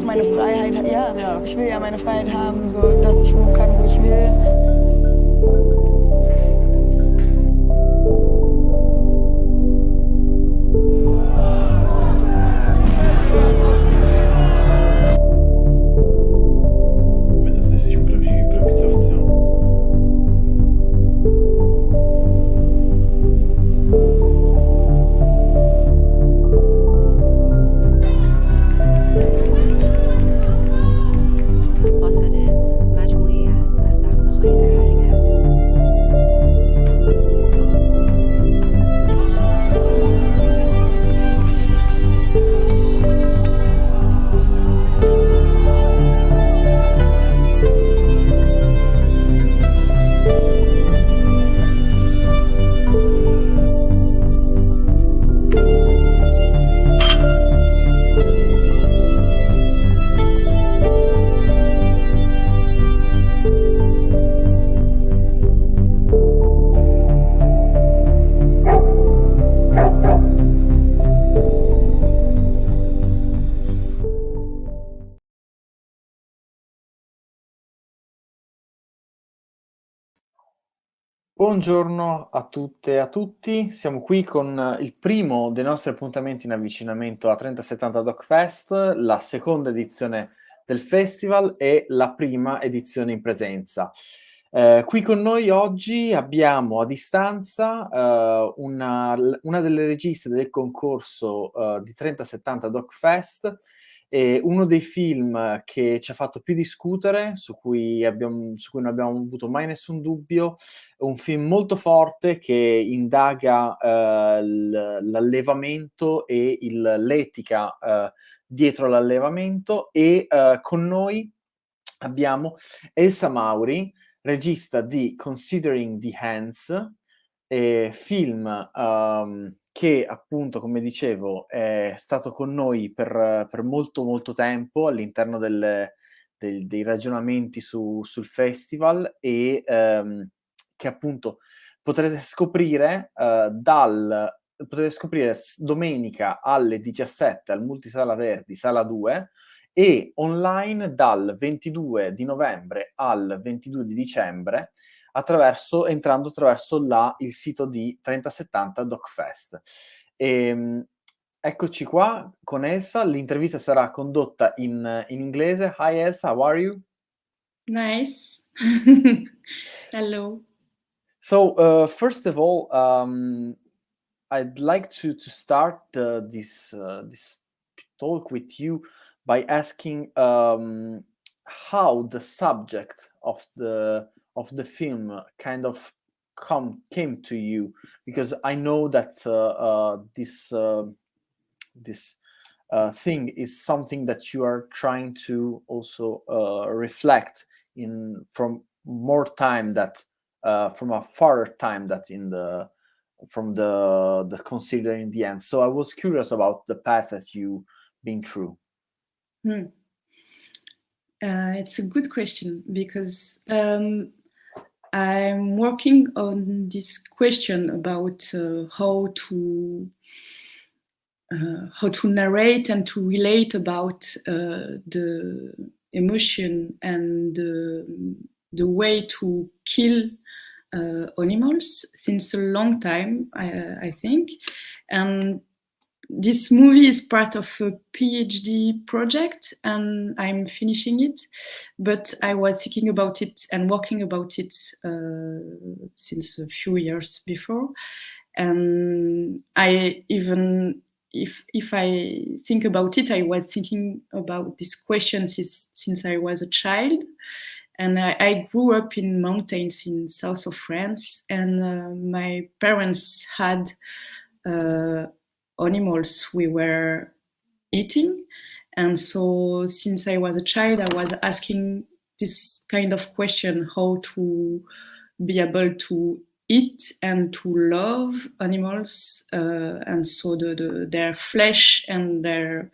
meine Freiheit, ja, ich will ja meine Freiheit haben, so dass ich wohnen kann, wo ich will. Jesteś prawdziwi prawicowcy. فاصله مجموعی است از وقفه‌های در حرکت. Buongiorno a tutte e a tutti, siamo qui con il primo dei nostri appuntamenti in avvicinamento a 3070 Doc Fest, la seconda edizione del festival e la prima edizione in presenza. Qui con noi oggi abbiamo a distanza una delle registe del concorso di 3070 Doc Fest, e uno dei film che ci ha fatto più discutere, su cui non abbiamo avuto mai nessun dubbio, un film molto forte che indaga l'allevamento e l'etica dietro l'allevamento, e con noi abbiamo Elsa Maury, regista di Considering the Hands, film che appunto, come dicevo, è stato con noi per molto molto tempo all'interno dei ragionamenti sul festival, e che appunto potrete scoprire domenica alle 17 al Multisala Verdi, sala 2, e online dal 22 di novembre al 22 di dicembre entrando attraverso il sito di 3070 DocFest. Eccoci qua con Elsa, l'intervista sarà condotta in inglese. Hi Elsa, how are you? Nice. Hello. So first of all, I'd like to start this talk with you by asking how the subject of the film kind of came to you, because I know that this thing is something that you are trying to also reflect from more time from a farther time that from the considering the end. So I was curious about the path that you've been through. It's a good question, because I'm working on this question about how to narrate and to relate about the emotion and the way to kill animals since a long time, I think. And this movie is part of a PhD project, and I'm finishing it. But I was thinking about it and working about it since a few years before. And if I think about it, I was thinking about this question since I was a child. And I grew up in mountains in south of France, and my parents had animals we were eating. And so since I was a child, I was asking this kind of question, how to be able to eat and to love animals, and so their flesh and their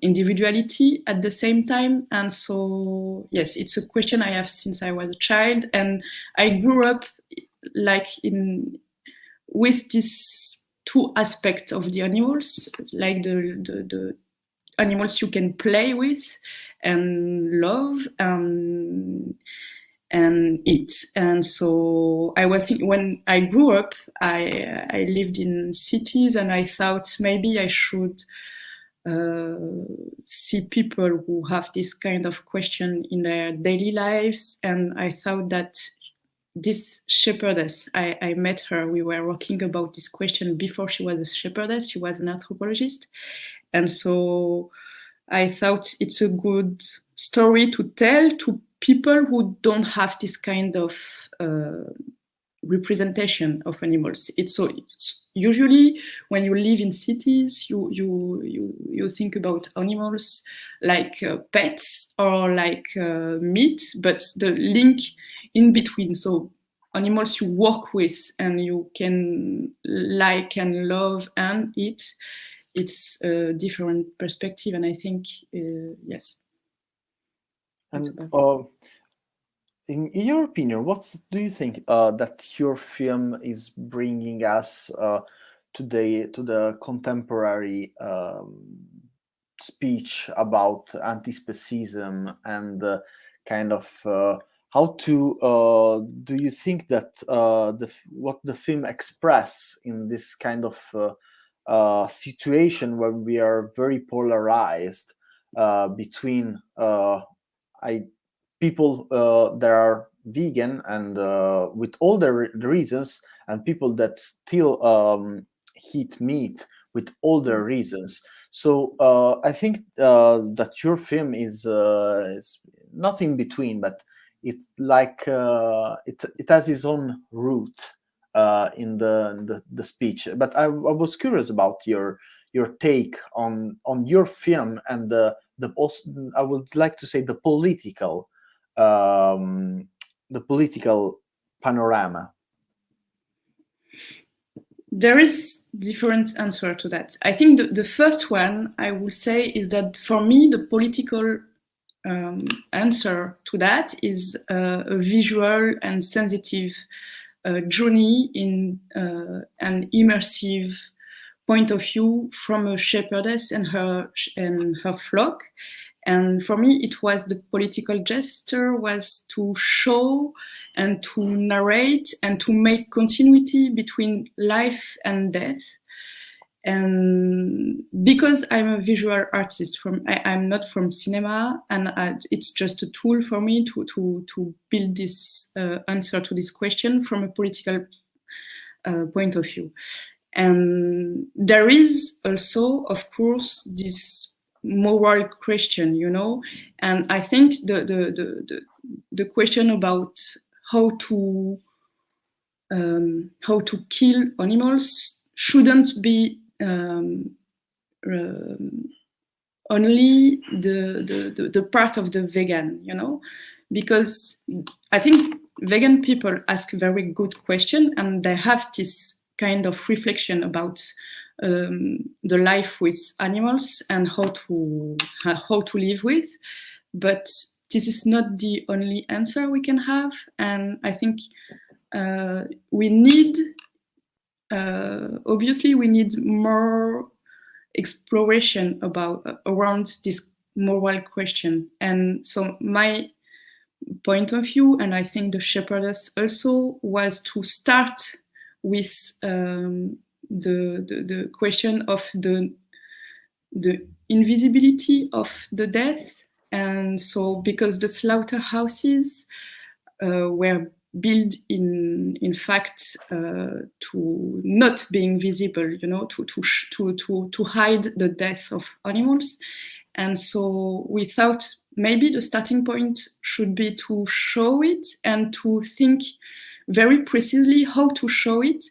individuality at the same time. And so, yes, it's a question I have since I was a child, and I grew up with these two aspects of the animals, like the animals you can play with and love and eat. And so I was thinking, when I grew up, I lived in cities, and I thought maybe I should see people who have this kind of question in their daily lives. And I thought that this shepherdess, I met her, we were talking about this question before she was a shepherdess, she was an anthropologist. And so I thought it's a good story to tell to people who don't have this kind of representation of animals. It's usually when you live in cities, you think about animals like pets or like meat, but the link in between. So animals you work with and you can like and love and eat. It's a different perspective, and I think yes. And in your opinion, what do you think that your film is bringing us today to the contemporary speech about anti-specism and kind of how to do you think that what the film express in this kind of situation where we are very polarized between people that are vegan and with all the reasons, and people that still eat meat with all the reasons. So I think that your film is not in between, but it's like it has its own root in the speech. But I was curious about your take on your film and also, I would like to say, the political panorama. There is different answer to that. I think the first one I will say is that for me the political answer to that is a visual and sensitive journey in an immersive point of view from a shepherdess and her flock. And for me, it was the political gesture was to show and to narrate and to make continuity between life and death. And because I'm a visual artist, I'm not from cinema, and it's just a tool for me to build this answer to this question from a political point of view. And there is also, of course, this moral question, and I think the question about how to kill animals shouldn't be only the part of the vegan, because I think vegan people ask very good question, and they have this kind of reflection about the life with animals and how to live with. But this is not the only answer we can have, and I think we need obviously we need more exploration around this moral question. And so my point of view, and I think the shepherdess also, was to start with the question of the invisibility of the death. And so because the slaughterhouses were built in fact to not being visible, to hide the death of animals. And so we thought maybe the starting point should be to show it and to think very precisely how to show it.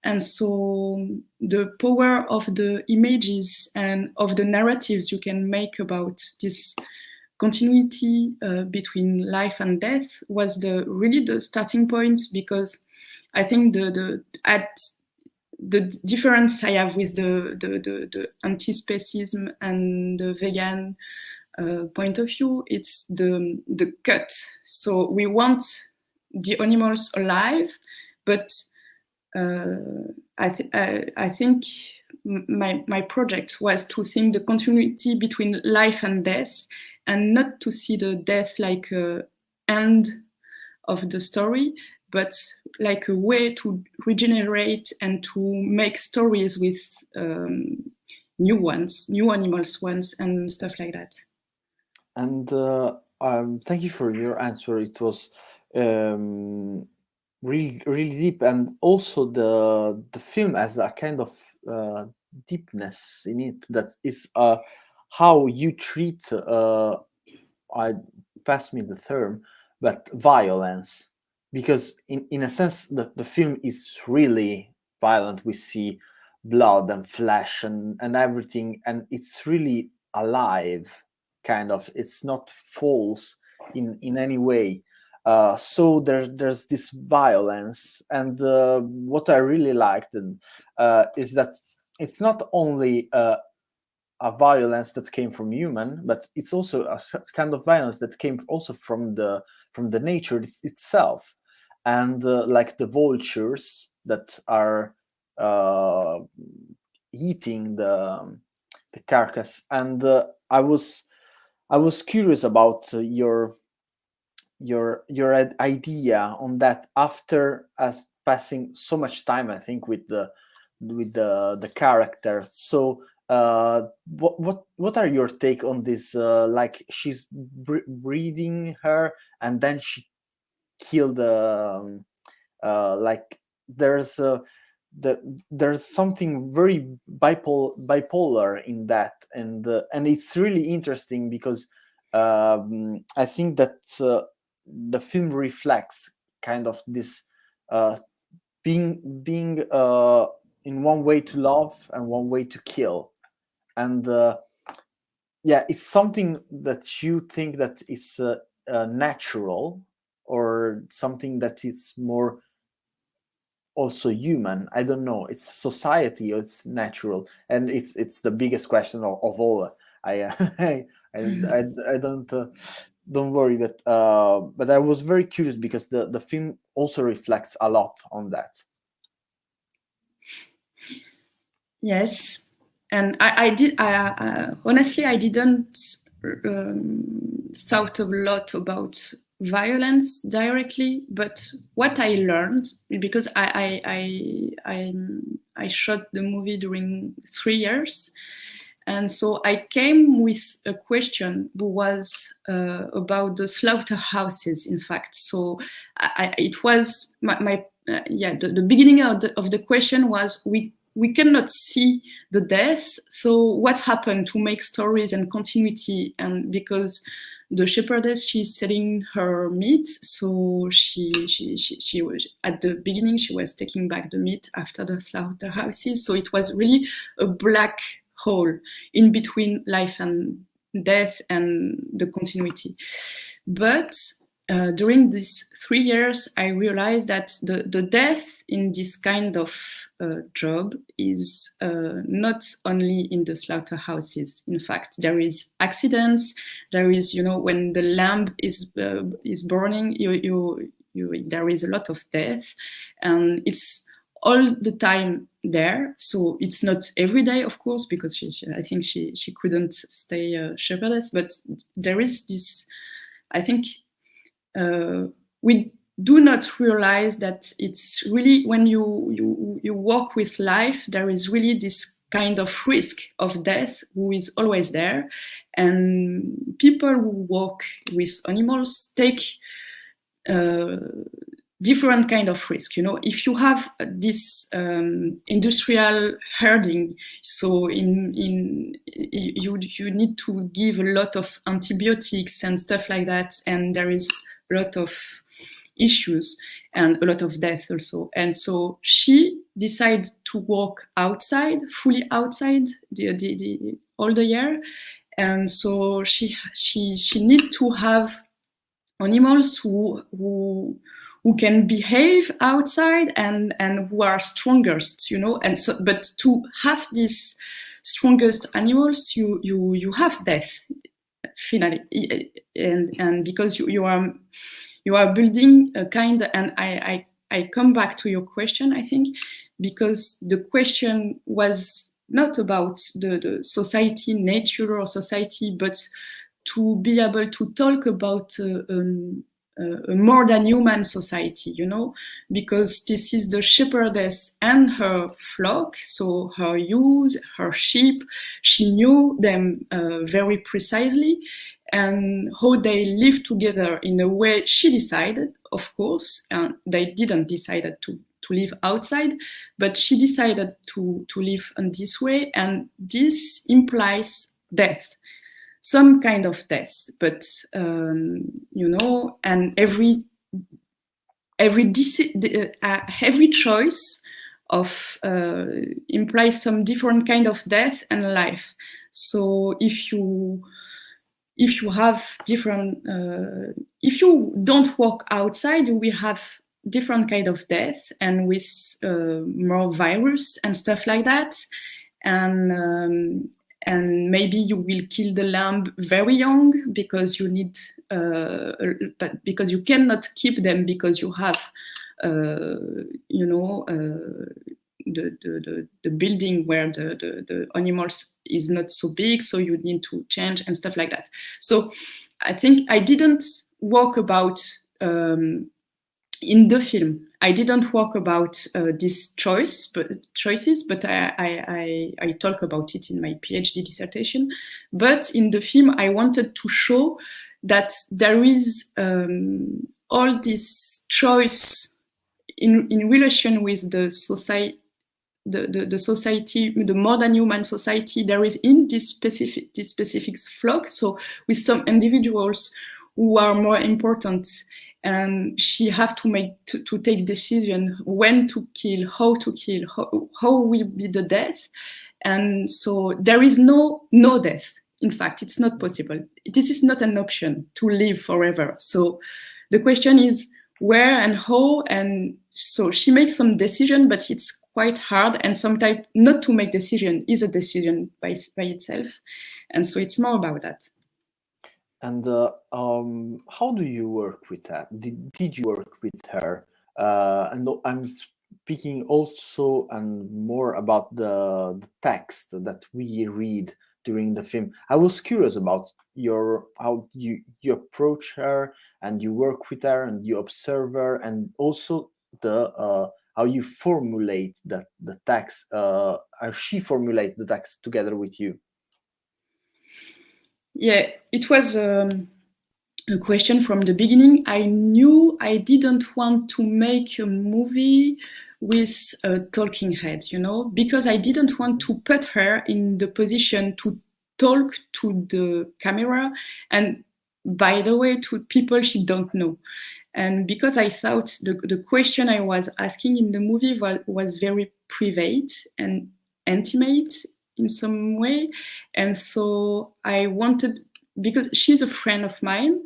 And so the power of the images and of the narratives you can make about this continuity between life and death was really the starting point, because I think the difference I have with the anti-specism and the vegan point of view, it's the cut. So we want the animals alive, but I think my project was to think the continuity between life and death, and not to see the death like a end of the story, but like a way to regenerate and to make stories with new ones, new animals ones, and stuff like that. And thank you for your answer. It was really, really deep, and also the film has a kind of deepness in it that is how you treat. I pass me the term, but violence, because in a sense the film is really violent. We see blood and flesh and everything, and it's really alive, kind of. It's not false in any way. So there's this violence, and what I really liked is that it's not only a violence that came from human, but it's also a kind of violence that came also from the nature itself, and like the vultures that are eating the carcass. And I was curious about your idea on that after as passing so much time, I think, with the characters. So what are your take on this? Like she's breeding her, and then she killed. Like there's there's something very bipolar in that, and it's really interesting because I think that the film reflects kind of this being in one way to love and one way to kill. And yeah, it's something that you think that is natural, or something that is more also human. I don't know, it's society or it's natural, and it's the biggest question of all. I don't worry, but I was very curious because the film also reflects a lot on that. Yes, and I did. Honestly, I didn't thought a lot about violence directly, but what I learned, because I shot the movie during 3 years, and so I came with a question who was about the slaughterhouses. In fact, so it was the beginning of the question was we cannot see the death, so what happened to make stories and continuity? And because the shepherdess, she's selling her meat, so she was at the beginning, she was taking back the meat after the slaughterhouses. So it was really a black hole in between life and death and the continuity. But during these 3 years, I realized that the death in this kind of job is not only in the slaughterhouses. In fact, there is accidents. There is, when the lamb is burning, there is a lot of death, and it's all the time there. So it's not every day, of course, because I think she couldn't stay a shepherdess. But there is this, I think. We do not realize that it's really when you walk with life, there is really this kind of risk of death who is always there, and people who walk with animals take different kind of risk. If you have this industrial herding, so you need to give a lot of antibiotics and stuff like that, and there is a lot of issues and a lot of death also. And so she decided to walk outside, fully outside all the year. And so she need to have animals who can behave outside and who are strongest, and so, but to have these strongest animals, you have death finally, and because you are building a kind, and I come back to your question, I think, because the question was not about the society, nature or society, but to be able to talk about a more than human society, you know, because this is the shepherdess and her flock, so her ewes, her sheep. She knew them very precisely, and how they live together in a way she decided, of course, and they didn't decide to live outside, but she decided to live in this way, and this implies death, some kind of death, but you know, and every choice of implies some different kind of death and life. So if you have different, if you don't walk outside, you will have different kind of death, and with more virus and stuff like that, and maybe you will kill the lamb very young because you need, but because you cannot keep them because you have, you know, the building where the animals is not so big, so you need to change and stuff like that. So I think I didn't walk about in the film. I didn't walk about these choices, but I talk about it in my PhD dissertation. But in the film, I wanted to show that there is all this choice in relation with the society, the society, the modern human society. There is in this specific flock. So with some individuals who are more important, and she have to take decision when to kill, how to kill, how will be the death, and so there is no death. In fact, it's not possible. This is not an option to live forever. So the question is where and how, and so she makes some decision, but it's quite hard, and sometimes not to make decision is a decision by itself, and so it's more about that. And how do you work with that? Did you work with her? And I'm speaking also and more about the text that we read during the film. I was curious about how you approach her and you work with her and you observe her, and also how you formulate the text, how she formulate the text together with you. Yeah, it was a question from the beginning. I knew I didn't want to make a movie with a talking head, you know, because I didn't want to put her in the position to talk to the camera, and by the way, to people she don't know. And because I thought the question I was asking in the movie was very private and intimate in some way, and so I wanted, because she's a friend of mine,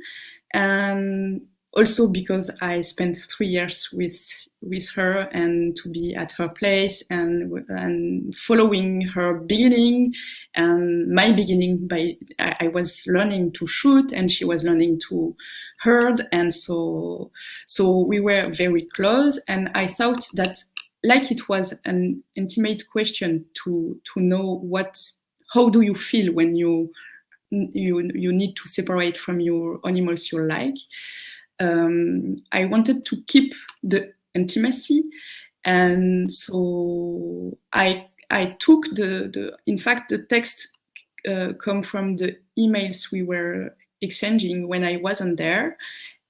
and also because I spent 3 years with her, and to be at her place and following her beginning and my beginning. I was learning to shoot and she was learning to herd, and so we were very close, and I thought that like it was an intimate question to know how do you feel when you need to separate from your animals you like. I wanted to keep the intimacy, and so I took in fact the text come from the emails we were exchanging when I wasn't there.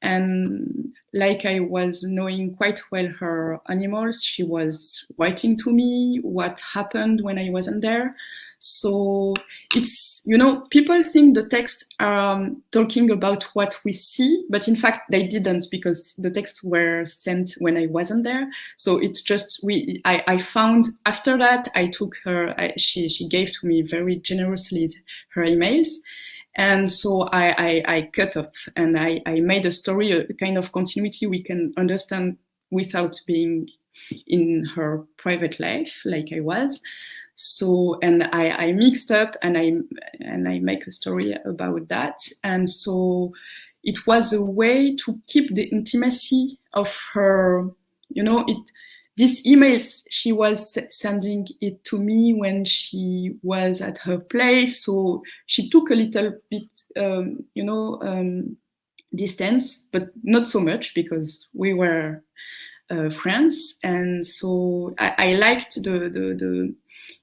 And like I was knowing quite well her animals, she was writing to me what happened when I wasn't there. So it's, you know, people think the text are talking about what we see, but in fact they didn't, because the texts were sent when I wasn't there. So it's just, I found after that, I took her, she gave to me very generously her emails. And so I cut up and I made a story, a kind of continuity we can understand without being in her private life like I was. So, and I mixed up and I make a story about that. And so it was a way to keep the intimacy of her, you know, these emails, she was sending it to me when she was at her place. So she took a little bit, distance, but not so much because we were friends. And so I liked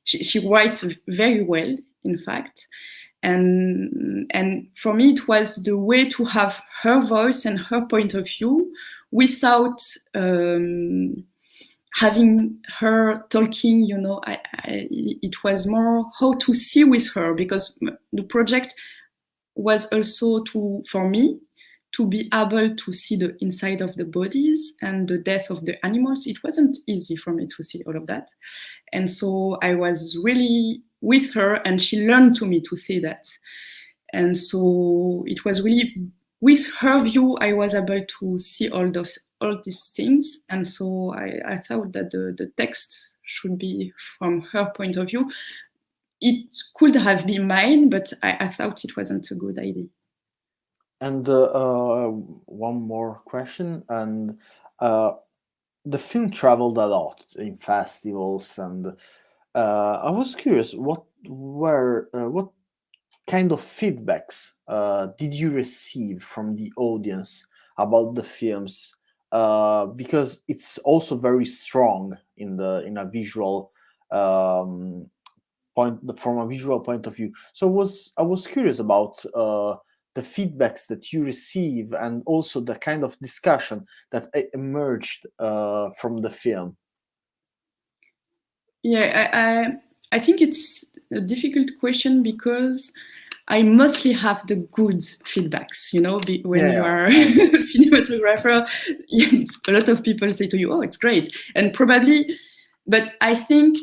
she writes very well, in fact. And for me, it was the way to have her voice and her point of view without having her talking, it was more how to see with her, because the project was also for me to be able to see the inside of the bodies and the death of the animals. It wasn't easy for me to see all of that. And so I was really with her, and she learned to me to see that. And so it was really with her view, I was able to see all these things. And so I thought that the text should be from her point of view. It could have been mine, but I thought it wasn't a good idea. And one more question. And the film traveled a lot in festivals, and I was curious, what kind of feedbacks did you receive from the audience about the films? Because it's also very strong in a visual from a visual point of view. So I was curious about the feedbacks that you receive, and also the kind of discussion that emerged from the film. Yeah, I think it's a difficult question because I mostly have the good feedbacks, when you are a cinematographer, a lot of people say to you, oh, it's great. And probably, but I think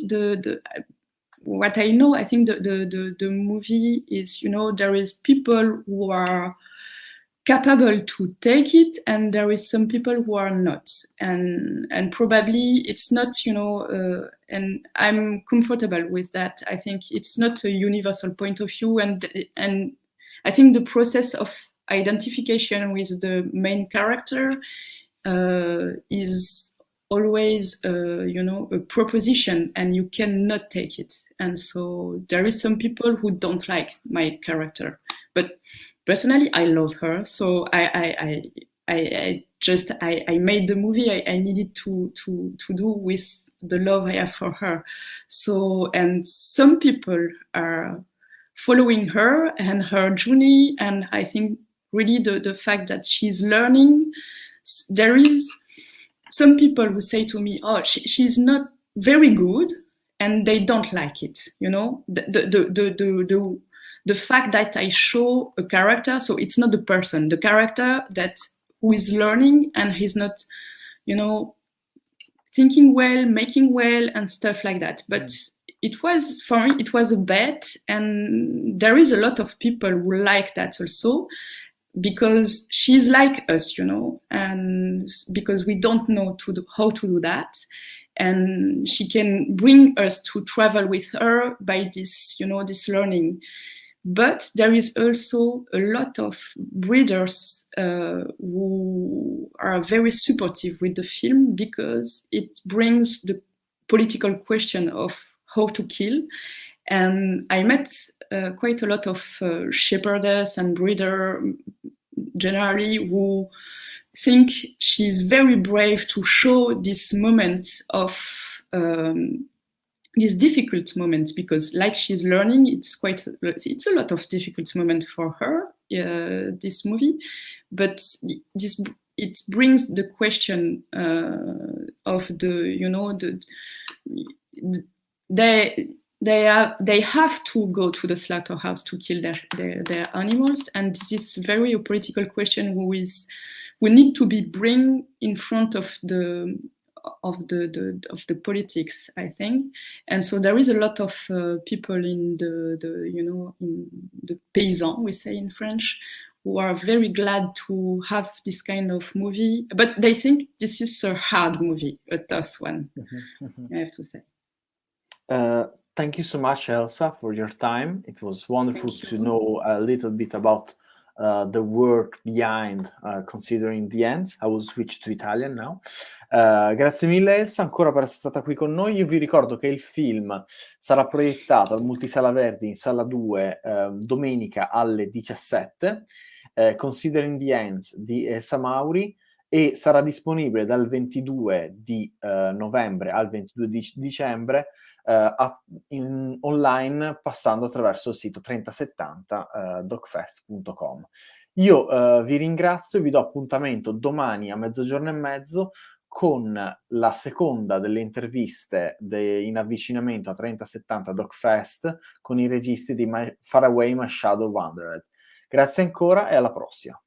what I know, I think the movie is, there is people who are capable to take it, and there is some people who are not, and probably it's not, and I'm comfortable with that. I think it's not a universal point of view, and I think the process of identification with the main character is always a proposition, and you cannot take it. And so there is some people who don't like my character, but personally I love her. So I made the movie I needed to do with the love I have for her. So, and some people are following her and her journey, and I think really the fact that she's learning. There is some people who say to me, oh, she's not very good, and they don't like it, the fact that I show a character, so it's not the person, the character who is learning, and he's not, thinking well, making well, and stuff like that. But it was, for me, it was a bet, and there is a lot of people who like that also, because she's like us, and because we don't know how to do that. And she can bring us to travel with her by this, this learning. But there is also a lot of readers who are very supportive with the film, because it brings the political question of how to kill. And I met quite a lot of shepherdess and breeder generally who think she's very brave to show this moment of these difficult moments, because like she's learning, it's a lot of difficult moment for her, this movie, but it brings the question of they have to go to the slaughterhouse to kill their animals, and this is very a political question we need to be bring in front of the politics, I think. And so there is a lot of people in in the paysans, we say in French, who are very glad to have this kind of movie, but they think this is a hard movie, a tough one. I have to say. Thank you so much, Elsa, for your time. It was wonderful to know a little bit about the word behind considering the ends. I will switch to Italian now. Grazie mille Elsa ancora per essere stata qui con noi. Io vi ricordo che il film sarà proiettato al Multisala Verdi in sala 2 domenica alle 17, Considering the Ends di Elsa Maury, e sarà disponibile dal 22 di novembre al 22 di dicembre online, passando attraverso il sito 3070 docfest.com. Io vi ringrazio, vi do appuntamento domani a 12:30 con la seconda delle interviste in avvicinamento a 3070 DocFest con i registi di Far Away My Shadow Wandered. Grazie ancora e alla prossima.